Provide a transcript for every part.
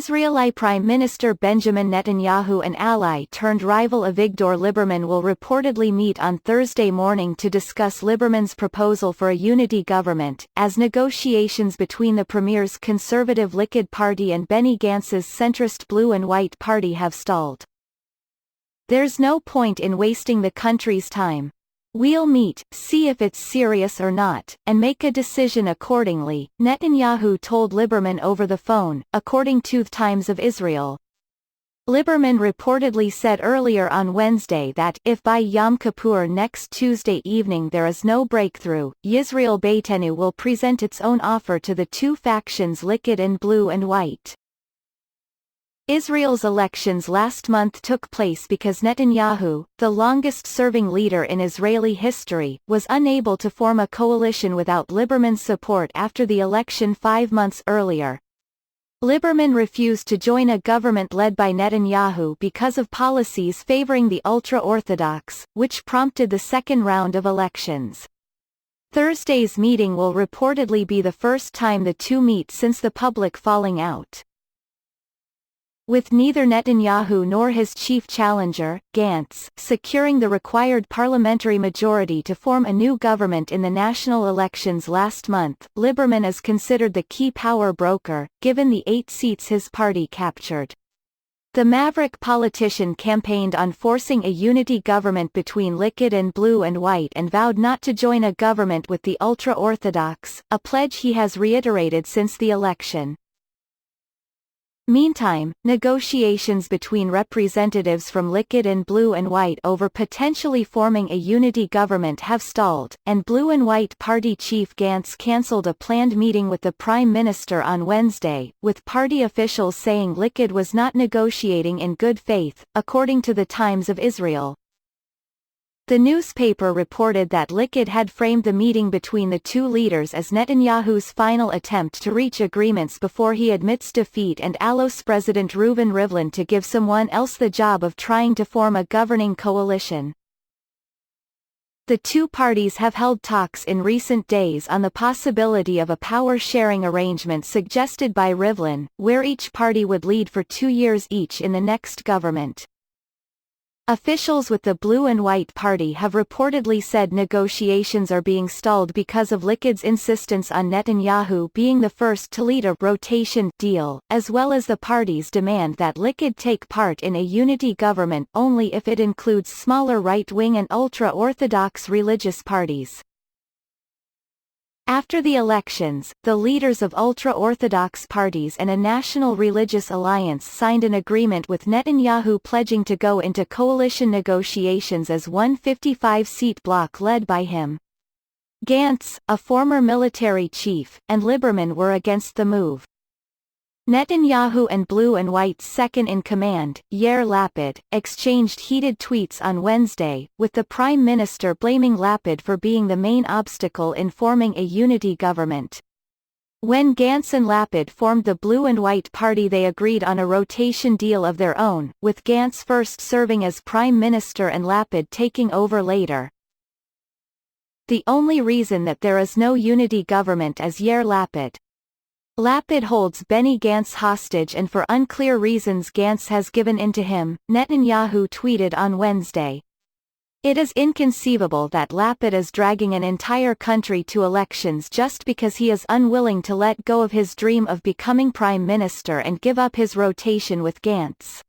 IsraeliPrime Minister Benjamin Netanyahu and ally-turned-rival Avigdor Liberman will reportedly meet on Thursday morning to discuss Liberman's proposal for a unity government, as negotiations between the Premier's conservative Likud party and Benny Gantz's centrist Blue and White party have stalled. "There's no point in wasting the country's time. We'll meet, see if it's serious or not, and make a decision accordingly," Netanyahu told Liberman over the phone, according to the Times of Israel. Liberman reportedly said earlier on Wednesday that, if by Yom Kippur next Tuesday evening there is no breakthrough, Yisrael Beitenu will present its own offer to the two factions Likud and Blue and White. Israel's elections last month took place because Netanyahu, the longest-serving leader in Israeli history, was unable to form a coalition without Liberman's support after the election 5 months earlier. Liberman refused to join a government led by Netanyahu because of policies favoring the ultra-Orthodox, which prompted the second round of elections. Thursday's meeting will reportedly be the first time the two meet since the public falling out. With neither Netanyahu nor his chief challenger, Gantz, securing the required parliamentary majority to form a new government in the national elections last month, Liberman is considered the key power broker, given the 8 seats his party captured. The maverick politician campaigned on forcing a unity government between Likud and Blue and White and vowed not to join a government with the ultra-Orthodox, a pledge he has reiterated since the election. Meantime, negotiations between representatives from Likud and Blue and White over potentially forming a unity government have stalled, and Blue and White party chief Gantz cancelled a planned meeting with the Prime Minister on Wednesday, with party officials saying Likud was not negotiating in good faith, according to the Times of Israel. The newspaper reported that Likud had framed the meeting between the two leaders as Netanyahu's final attempt to reach agreements before he admits defeat and allows President Reuven Rivlin to give someone else the job of trying to form a governing coalition. The two parties have held talks in recent days on the possibility of a power-sharing arrangement suggested by Rivlin, where each party would lead for 2 years each in the next government. Officials with the Blue and White party have reportedly said negotiations are being stalled because of Likud's insistence on Netanyahu being the first to lead a rotation deal, as well as the party's demand that Likud take part in a unity government only if it includes smaller right-wing and ultra-Orthodox religious parties. After the elections, the leaders of ultra-Orthodox parties and a national religious alliance signed an agreement with Netanyahu pledging to go into coalition negotiations as one 55-seat bloc led by him. Gantz, a former military chief, and Liberman were against the move. Netanyahu and Blue and White's second-in-command, Yair Lapid, exchanged heated tweets on Wednesday, with the Prime Minister blaming Lapid for being the main obstacle in forming a unity government. When Gantz and Lapid formed the Blue and White party, they agreed on a rotation deal of their own, with Gantz first serving as Prime Minister and Lapid taking over later. The only reason that there is no unity government is Yair Lapid. Lapid holds Benny Gantz hostage and for unclear reasons Gantz has given in to him, Netanyahu tweeted on Wednesday. It is inconceivable that Lapid is dragging an entire country to elections just because he is unwilling to let go of his dream of becoming Prime Minister and give up his rotation with Gantz.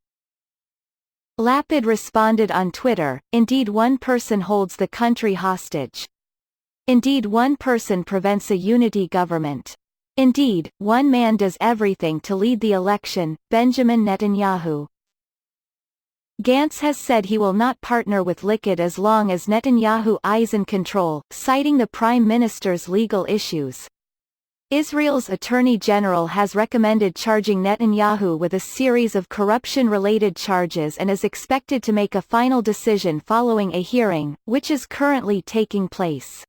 Lapid responded on Twitter, "Indeed, one person holds the country hostage. Indeed, one person prevents a unity government. Indeed, one man does everything to lead the election, Benjamin Netanyahu." Gantz has said he will not partner with Likud as long as Netanyahu is in control, citing the Prime Minister's legal issues. Israel's Attorney General has recommended charging Netanyahu with a series of corruption-related charges and is expected to make a final decision following a hearing, which is currently taking place.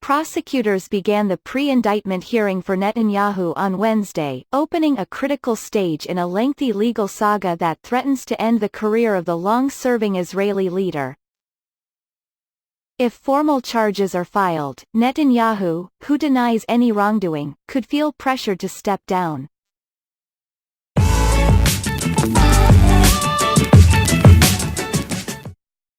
Prosecutors began the pre-indictment hearing for Netanyahu on Wednesday, opening a critical stage in a lengthy legal saga that threatens to end the career of the long-serving Israeli leader. If formal charges are filed, Netanyahu, who denies any wrongdoing, could feel pressured to step down.